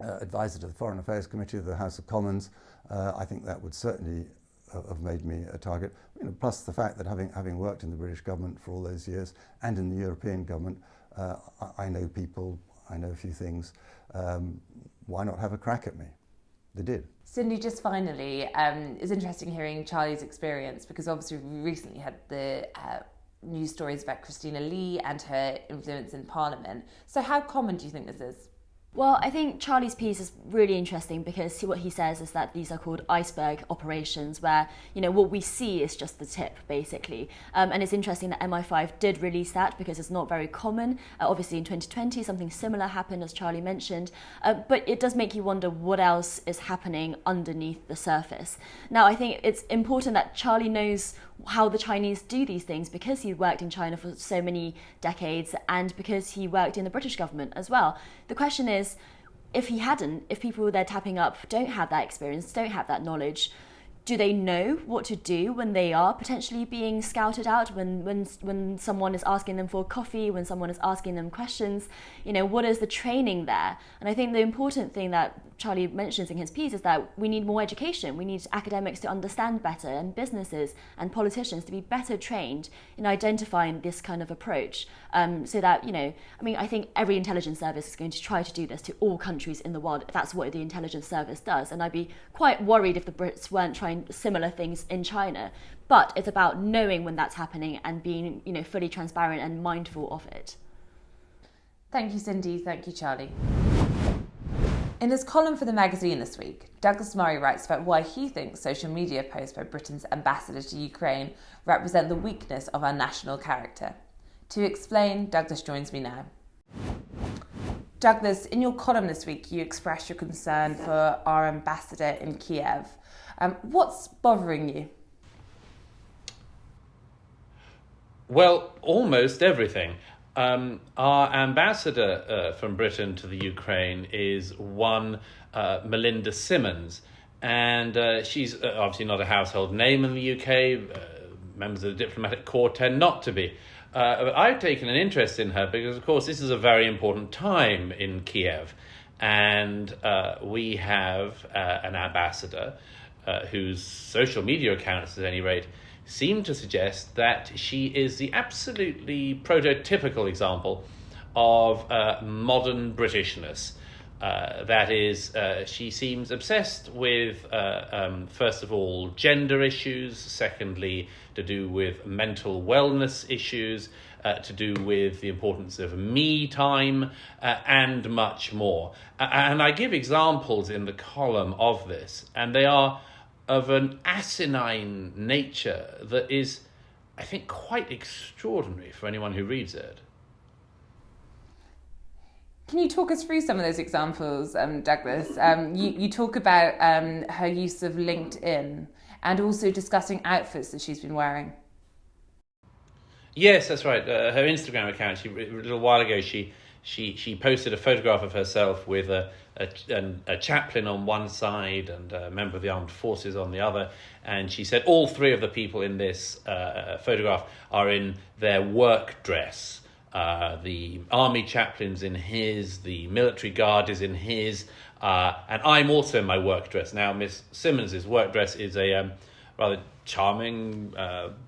advisor to the Foreign Affairs Committee of the House of Commons, I think that would certainly have made me a target. Plus the fact that having worked in the British government for all those years and in the European government, I know people, I know a few things. Why not have a crack at me? They did. Cindy, just finally, it's interesting hearing Charlie's experience, because obviously we recently had the news stories about Christina Lee and her influence in Parliament. So how common do you think this is? Well, I think Charlie's piece is really interesting because what he says is that these are called iceberg operations where, what we see is just the tip, basically. And it's interesting that MI5 did release that because it's not very common. Obviously, in 2020, something similar happened, as Charlie mentioned. But it does make you wonder what else is happening underneath the surface. Now, I think it's important that Charlie knows how the Chinese do these things because he worked in China for so many decades and because he worked in the British government as well. The question is, if people they're tapping up don't have that experience, don't have that knowledge, do they know what to do when they are potentially being scouted out, when someone is asking them for coffee, when someone is asking them questions? What is the training there? And I think the important thing that Charlie mentions in his piece is that we need more education. We need academics to understand better, and businesses and politicians to be better trained in identifying this kind of approach, so that, I think every intelligence service is going to try to do this to all countries in the world. That's what the intelligence service does. And I'd be quite worried if the Brits weren't trying similar things in China. But it's about knowing when that's happening and being, fully transparent and mindful of it. Thank you, Cindy. Thank you, Charlie. In his column for the magazine this week, Douglas Murray writes about why he thinks social media posts by Britain's ambassador to Ukraine represent the weakness of our national character. To explain, Douglas joins me now. Douglas, in your column this week, you express your concern for our ambassador in Kyiv. What's bothering you? Well, almost everything. Our ambassador from Britain to the Ukraine is one Melinda Simmons, and she's obviously not a household name in the UK. Members of the diplomatic corps tend not to be. But I've taken an interest in her because, of course, this is a very important time in Kyiv, and we have an ambassador whose social media accounts, at any rate, seem to suggest that she is the absolutely prototypical example of modern Britishness. That is, she seems obsessed with, first of all, gender issues, secondly, to do with mental wellness issues, to do with the importance of me time, and much more. And I give examples in the column of this, and they are of an asinine nature that is, I think, quite extraordinary for anyone who reads it. Can you talk us through some of those examples, Douglas? You talk about her use of LinkedIn and also discussing outfits that she's been wearing. Yes, that's right. Her Instagram account, a little while ago, she posted a photograph of herself with a chaplain on one side and a member of the armed forces on the other. And she said all three of the people in this photograph are in their work dress. The army chaplain's in his, the military guard is in his, and I'm also in my work dress. Now, Miss Simmons's work dress is a rather charming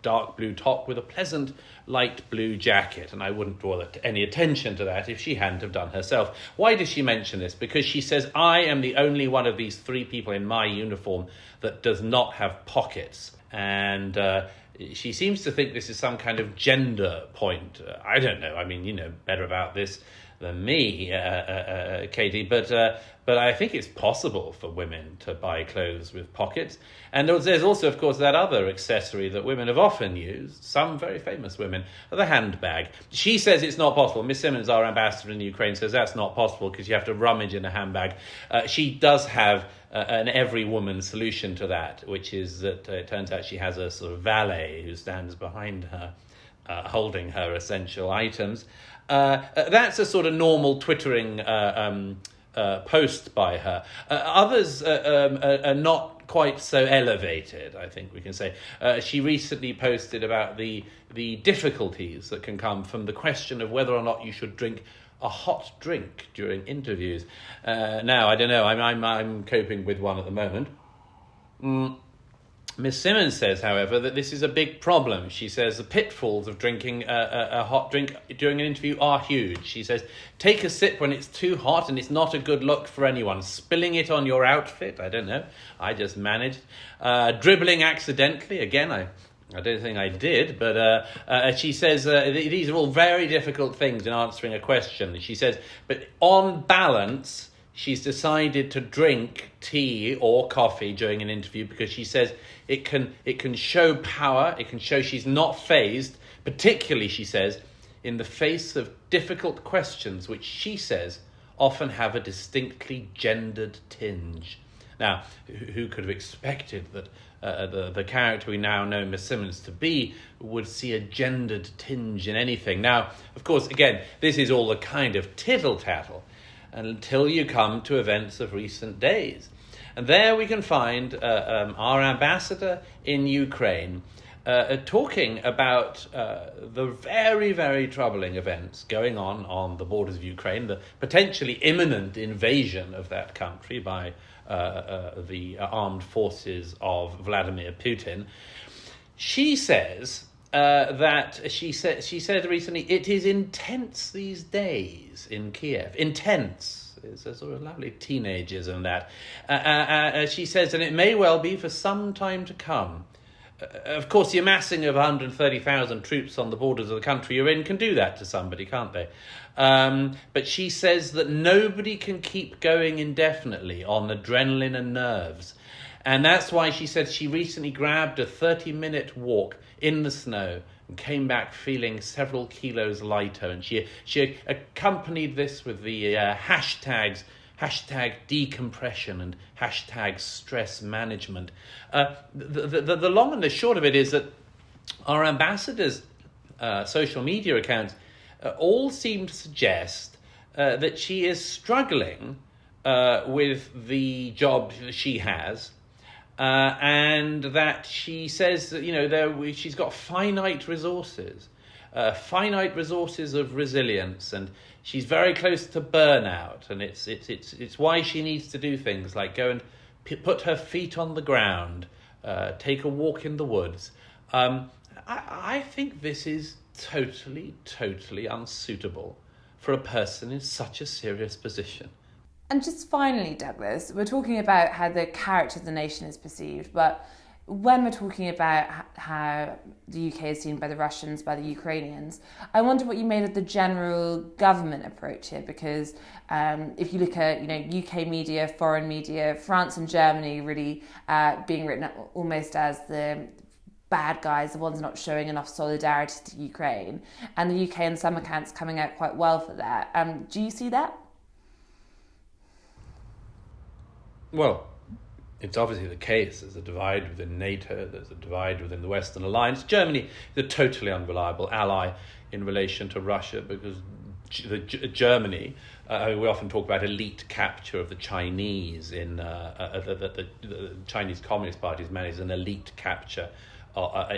dark blue top with a pleasant light blue jacket, and I wouldn't draw any attention to that if she hadn't have done herself. Why does she mention this? Because she says, I am the only one of these three people in my uniform that does not have pockets. And she seems to think this is some kind of gender point. I don't know. I mean, you know better about this than me, Katy, but I think it's possible for women to buy clothes with pockets. And there's also, of course, that other accessory that women have often used, some very famous women, the handbag. She says it's not possible. Miss Simmons, our ambassador in the Ukraine, says that's not possible because you have to rummage in a handbag. She does have an every woman solution to that, which is that it turns out she has a sort of valet who stands behind her, holding her essential items. That's a sort of normal twittering post by her. Others are not quite so elevated, I think we can say. She recently posted about the difficulties that can come from the question of whether or not you should drink a hot drink during interviews. Now, I don't know, I'm coping with one at the moment. Miss Simmons says, however, that this is a big problem. She says the pitfalls of drinking a hot drink during an interview are huge. She says, take a sip when it's too hot and it's not a good look for anyone. Spilling it on your outfit, I don't know. I just managed. Dribbling accidentally, again, I don't think I did, but she says these are all very difficult things in answering a question. She says, but on balance, she's decided to drink tea or coffee during an interview because she says it can show power, it can show she's not fazed, particularly, she says, in the face of difficult questions, which she says often have a distinctly gendered tinge. Now, who could have expected that the character we now know Miss Simmons to be would see a gendered tinge in anything? Now, of course, again, this is all a kind of tittle-tattle until you come to events of recent days. And there we can find our ambassador in Ukraine talking about the very, very troubling events going on the borders of Ukraine, the potentially imminent invasion of that country by the armed forces of Vladimir Putin. She says she said recently, it is intense these days in Kyiv. Intense. It's a sort of lovely teenageism, that. She says, and it may well be for some time to come. Of course, the amassing of 130,000 troops on the borders of the country you're in can do that to somebody, can't they? But she says that nobody can keep going indefinitely on adrenaline and nerves. And that's why she said she recently grabbed a 30-minute walk in the snow and came back feeling several kilos lighter. And she accompanied this with the hashtags, hashtag decompression and hashtag stress management. The long and the short of it is that our ambassador's social media accounts all seem to suggest that she is struggling with the job that she has, and that she says that, she's got finite resources of resilience, and she's very close to burnout, and it's why she needs to do things like go and put her feet on the ground, take a walk in the woods. I think this is totally unsuitable for a person in such a serious position. And just finally, Douglas, we're talking about how the character of the nation is perceived, but when we're talking about how the UK is seen by the Russians, by the Ukrainians, I wonder what you made of the general government approach here, because if you look at UK media, foreign media, France and Germany really being written up almost as the bad guys, the ones not showing enough solidarity to Ukraine, and the UK in some accounts coming out quite well for that. Do you see that? Well, it's obviously the case. There's a divide within NATO, there's a divide within the Western Alliance. Germany is a totally unreliable ally in relation to Russia, because Germany, we often talk about elite capture of the Chinese in the Chinese Communist Party has managed an elite capture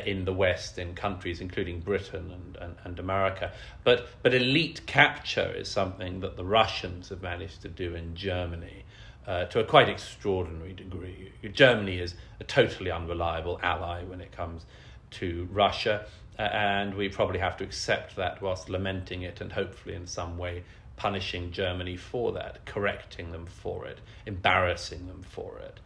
in the West, in countries including Britain and America. But elite capture is something that the Russians have managed to do in Germany to a quite extraordinary degree. Germany is a totally unreliable ally when it comes to Russia, and we probably have to accept that whilst lamenting it and hopefully in some way punishing Germany for that, correcting them for it, embarrassing them for it.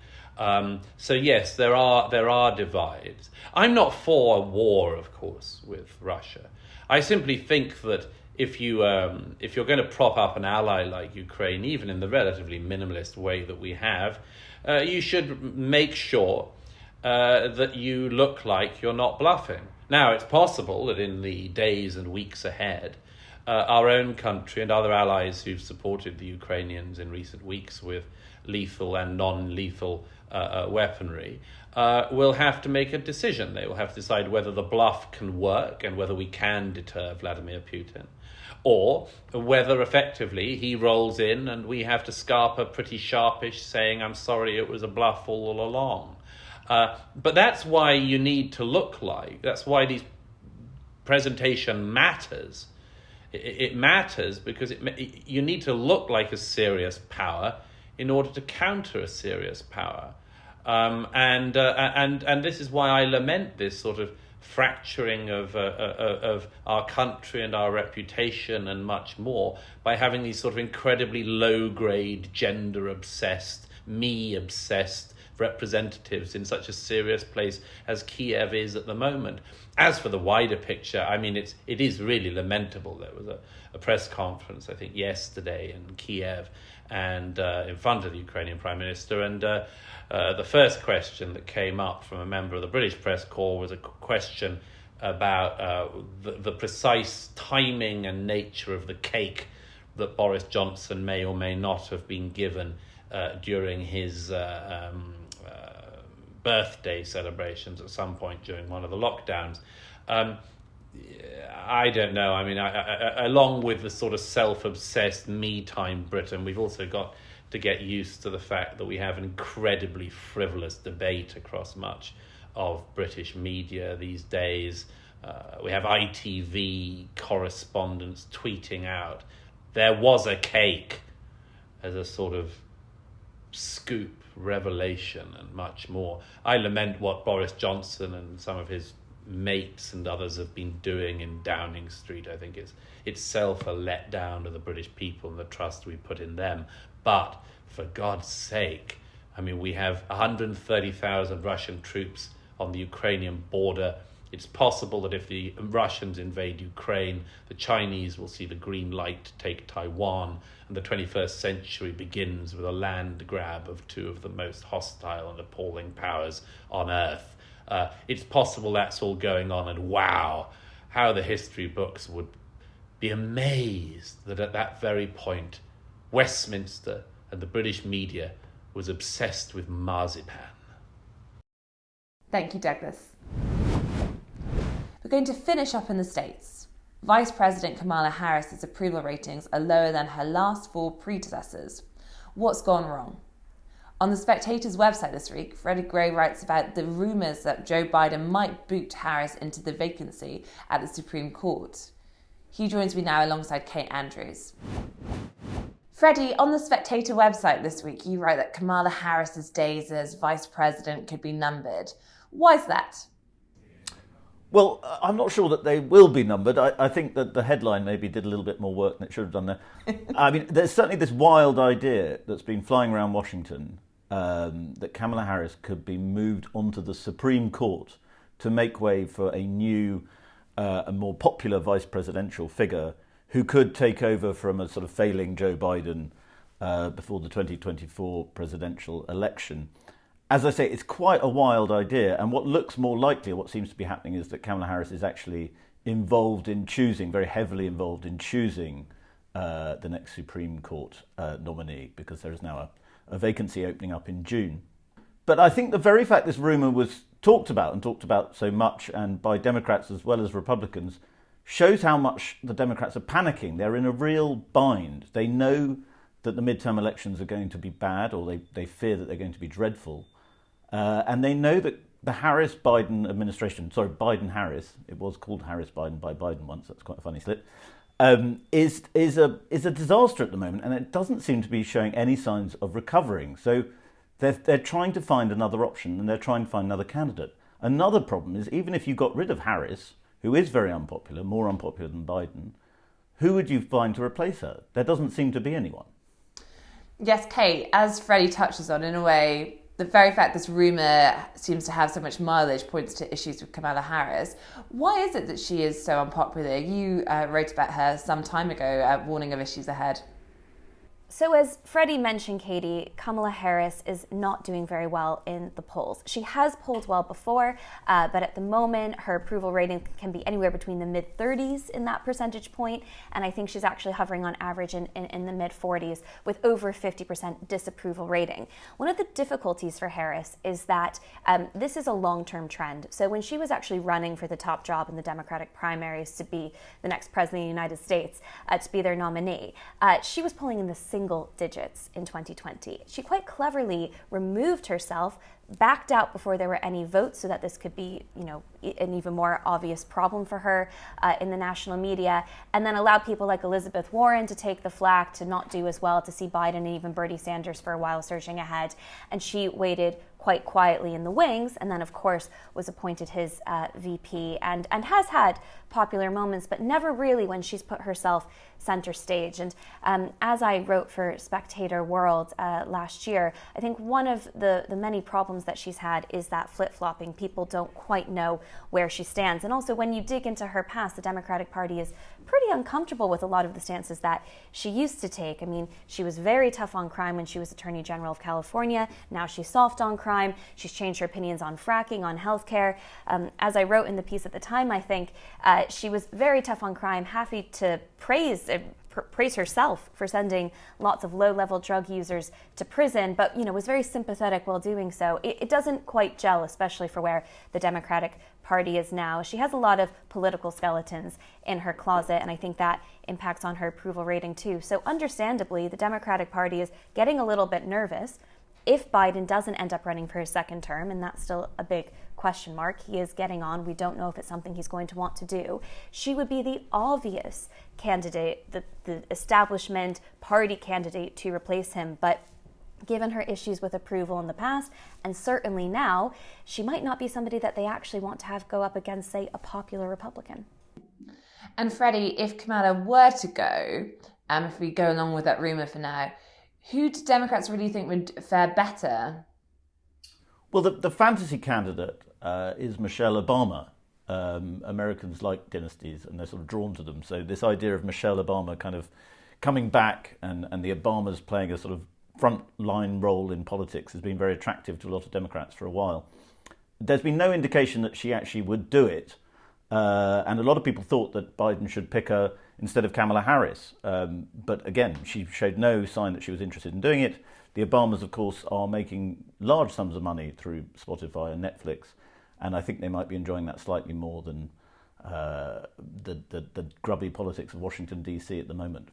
So yes, there are divides. I'm not for a war, of course, with Russia. I simply think that if you're going to prop up an ally like Ukraine, even in the relatively minimalist way that we have, you should make sure that you look like you're not bluffing. Now, it's possible that in the days and weeks ahead, our own country and other allies who've supported the Ukrainians in recent weeks with lethal and non-lethal weaponry will have to make a decision. They will have to decide whether the bluff can work and whether we can deter Vladimir Putin, or whether effectively he rolls in and we have to scarper pretty sharpish saying, I'm sorry, it was a bluff all along. But that's why you need to look like, that's why these presentation matters it matters because you need to look like a serious power in order to counter a serious power. And this is why I lament this sort of fracturing of our country and our reputation and much more by having these sort of incredibly low-grade, gender-obsessed, me-obsessed representatives in such a serious place as Kyiv is at the moment. As for the wider picture, I mean, it is really lamentable. There was a press conference, I think, yesterday in Kyiv and in front of the Ukrainian Prime Minister, and the first question that came up from a member of the British press corps was a question about the precise timing and nature of the cake that Boris Johnson may or may not have been given during his birthday celebrations at some point during one of the lockdowns. I don't know. I mean, along with the sort of self-obsessed me-time Britain, we've also got to get used to the fact that we have an incredibly frivolous debate across much of British media these days. We have ITV correspondents tweeting out, "There was a cake," as a sort of scoop revelation and much more. I lament what Boris Johnson and some of his mates and others have been doing in Downing Street. I think it's itself a letdown to the British people and the trust we put in them. But for God's sake, I mean, we have 130,000 Russian troops on the Ukrainian border. It's possible that if the Russians invade Ukraine, the Chinese will see the green light to take Taiwan, and the 21st century begins with a land grab of two of the most hostile and appalling powers on earth. It's possible that's all going on, and wow, how the history books would be amazed that at that very point, Westminster and the British media was obsessed with marzipan. Thank you, Douglas. We're going to finish up in the States. Vice President Kamala Harris's approval ratings are lower than her last four predecessors. What's gone wrong? On the Spectator's website this week, Freddy Gray writes about the rumours that Joe Biden might boot Harris into the vacancy at the Supreme Court. He joins me now alongside Kate Andrews. Freddie, on the Spectator website this week, you write that Kamala Harris's days as vice president could be numbered. Why is that? Well, I'm not sure that they will be numbered. I think that the headline maybe did a little bit more work than it should have done there. I mean, there's certainly this wild idea that's been flying around Washington that Kamala Harris could be moved onto the Supreme Court to make way for a new, a more popular vice presidential figure who could take over from a sort of failing Joe Biden before the 2024 presidential election. As I say, it's quite a wild idea, and what looks more likely, what seems to be happening, is that Kamala Harris is actually involved in choosing, very heavily involved in choosing the next Supreme Court nominee, because there is now a vacancy opening up in June. But I think the very fact this rumour was talked about so much, and by Democrats as well as Republicans, shows how much the Democrats are panicking. They're in a real bind. They know that the midterm elections are going to be bad, or they fear that they're going to be dreadful. And they know that the Harris-Biden administration, Biden-Harris, it was called Harris-Biden by Biden once, that's quite a funny slip, is a disaster at the moment, and it doesn't seem to be showing any signs of recovering. So they're trying to find another option, and they're trying to find another candidate. Another problem is, even if you got rid of Harris, who is very unpopular, more unpopular than Biden, who would you find to replace her? There doesn't seem to be anyone. Yes, Kate, as Freddie touches on, in a way, the very fact this rumour seems to have so much mileage points to issues with Kamala Harris. Why is it that she is so unpopular? You wrote about her some time ago, warning of issues ahead. So as Freddie mentioned, Katie, Kamala Harris is not doing very well in the polls. She has polled well before, but at the moment, her approval rating can be anywhere between the mid-30s in that percentage point, and I think she's actually hovering on average in the mid-40s with over 50% disapproval rating. One of the difficulties for Harris is that this is a long-term trend. So when she was actually running for the top job in the Democratic primaries to be the next president of the United States, to be their nominee, she was polling in the single digits in 2020. She quite cleverly removed herself, backed out before there were any votes so that this could be, an even more obvious problem for her in the national media, and then allowed people like Elizabeth Warren to take the flak, to not do as well, to see Biden and even Bernie Sanders for a while surging ahead. And she waited quite quietly in the wings, and then of course was appointed his VP and has had popular moments, but never really when she's put herself center stage. And as I wrote for Spectator World last year, I think one of the many problems that she's had is that flip-flopping. People don't quite know where she stands. And also when you dig into her past, the Democratic Party is pretty uncomfortable with a lot of the stances that she used to take. I mean, she was very tough on crime when she was Attorney General of California. Now she's soft on crime. She's changed her opinions on fracking, on healthcare. As I wrote in the piece at the time, I think she was very tough on crime, happy to praise herself for sending lots of low-level drug users to prison, but was very sympathetic while doing so. It doesn't quite gel, especially for where the Democratic Party is now. She has a lot of political skeletons in her closet, and I think that impacts on her approval rating too. So understandably, the Democratic Party is getting a little bit nervous if Biden doesn't end up running for his second term, and that's still a big question mark. He is getting on. We don't know if it's something he's going to want to do. She would be the obvious candidate, the establishment party candidate to replace him. But given her issues with approval in the past, and certainly now, she might not be somebody that they actually want to have go up against, say, a popular Republican. And Freddie, if Kamala were to go, if we go along with that rumour for now, who do Democrats really think would fare better? Well, the fantasy candidate is Michelle Obama. Americans like dynasties and they're sort of drawn to them. So this idea of Michelle Obama kind of coming back and the Obamas playing a sort of front-line role in politics has been very attractive to a lot of Democrats for a while. There's been no indication that she actually would do it. And a lot of people thought that Biden should pick her instead of Kamala Harris. But again, she showed no sign that she was interested in doing it. The Obamas, of course, are making large sums of money through Spotify and Netflix, and I think they might be enjoying that slightly more than the grubby politics of Washington, D.C. at the moment.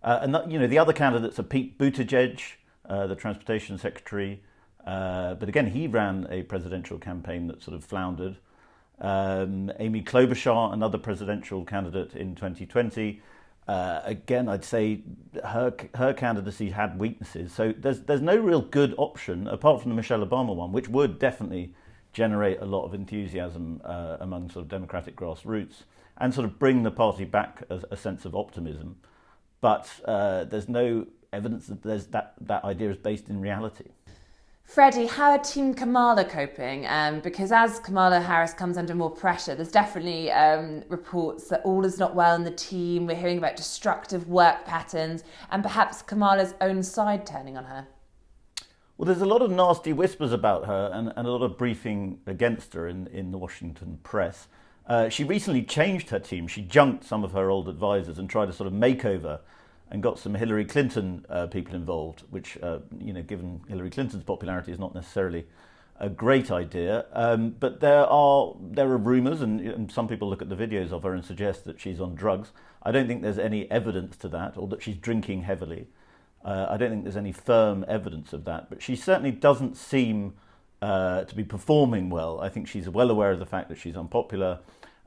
And the other candidates are Pete Buttigieg, the transportation secretary, but again, he ran a presidential campaign that sort of floundered. Amy Klobuchar, another presidential candidate in 2020. Again, I'd say her candidacy had weaknesses. So there's no real good option apart from the Michelle Obama one, which would definitely generate a lot of enthusiasm among sort of Democratic grassroots and sort of bring the party back as a sense of optimism. But there's no evidence that that idea is based in reality. Freddie, how are Team Kamala coping? Because as Kamala Harris comes under more pressure, there's definitely reports that all is not well in the team. We're hearing about destructive work patterns and perhaps Kamala's own side turning on her. Well, there's a lot of nasty whispers about her and a lot of briefing against her in the Washington press. She recently changed her team. She junked some of her old advisors and tried a sort of makeover and got some Hillary Clinton people involved, which, given Hillary Clinton's popularity, is not necessarily a great idea. But there are rumours, and some people look at the videos of her and suggest that she's on drugs. I don't think there's any evidence to that, or that she's drinking heavily. I don't think there's any firm evidence of that. But she certainly doesn't seem to be performing well. I think she's well aware of the fact that she's unpopular,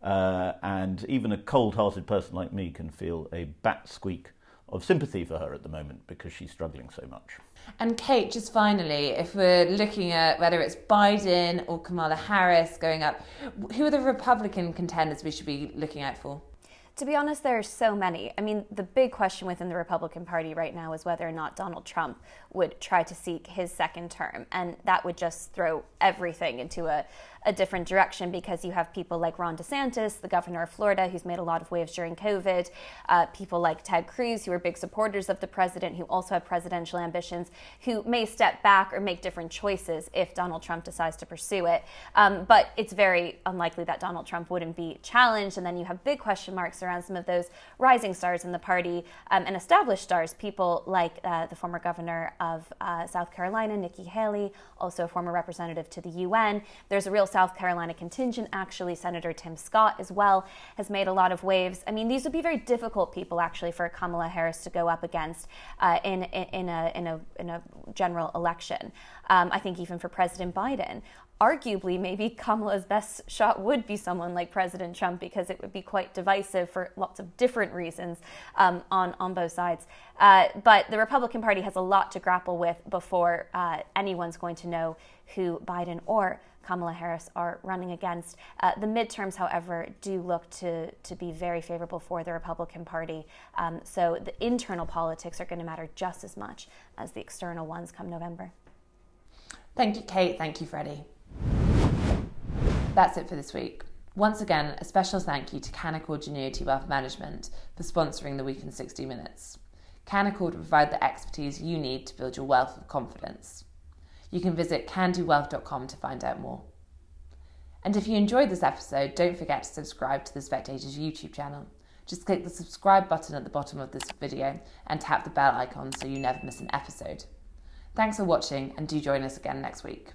and even a cold-hearted person like me can feel a bat squeak of sympathy for her at the moment because she's struggling so much. And Kate, just finally, if we're looking at whether it's Biden or Kamala Harris going up, who are the Republican contenders we should be looking out for? To be honest, there are so many. I mean, the big question within the Republican Party right now is whether or not Donald Trump would try to seek his second term. And that would just throw everything into a different direction because you have people like Ron DeSantis, the governor of Florida, who's made a lot of waves during COVID, people like Ted Cruz, who are big supporters of the president, who also have presidential ambitions, who may step back or make different choices if Donald Trump decides to pursue it. But it's very unlikely that Donald Trump wouldn't be challenged. And then you have big question marks around some of those rising stars in the party and established stars, people like the former governor of South Carolina, Nikki Haley, also a former representative to the UN. There's a real South Carolina contingent, actually. Senator Tim Scott as well has made a lot of waves. I mean, these would be very difficult people actually for Kamala Harris to go up against in a general election. I think even for President Biden. Arguably, maybe Kamala's best shot would be someone like President Trump, because it would be quite divisive for lots of different reasons on both sides. But the Republican Party has a lot to grapple with before anyone's going to know who Biden or Kamala Harris are running against. The midterms, however, do look to be very favorable for the Republican Party. So the internal politics are going to matter just as much as the external ones come November. Thank you, Kate. Thank you, Freddie. That's it for this week. Once again, a special thank you to Canaccord Genuity Wealth Management for sponsoring the Week in 60 Minutes. Canaccord will provide the expertise you need to build your wealth of confidence. You can visit candowealth.com to find out more. And if you enjoyed this episode, don't forget to subscribe to the Spectator's YouTube channel. Just click the subscribe button at the bottom of this video and tap the bell icon so you never miss an episode. Thanks for watching, and do join us again next week.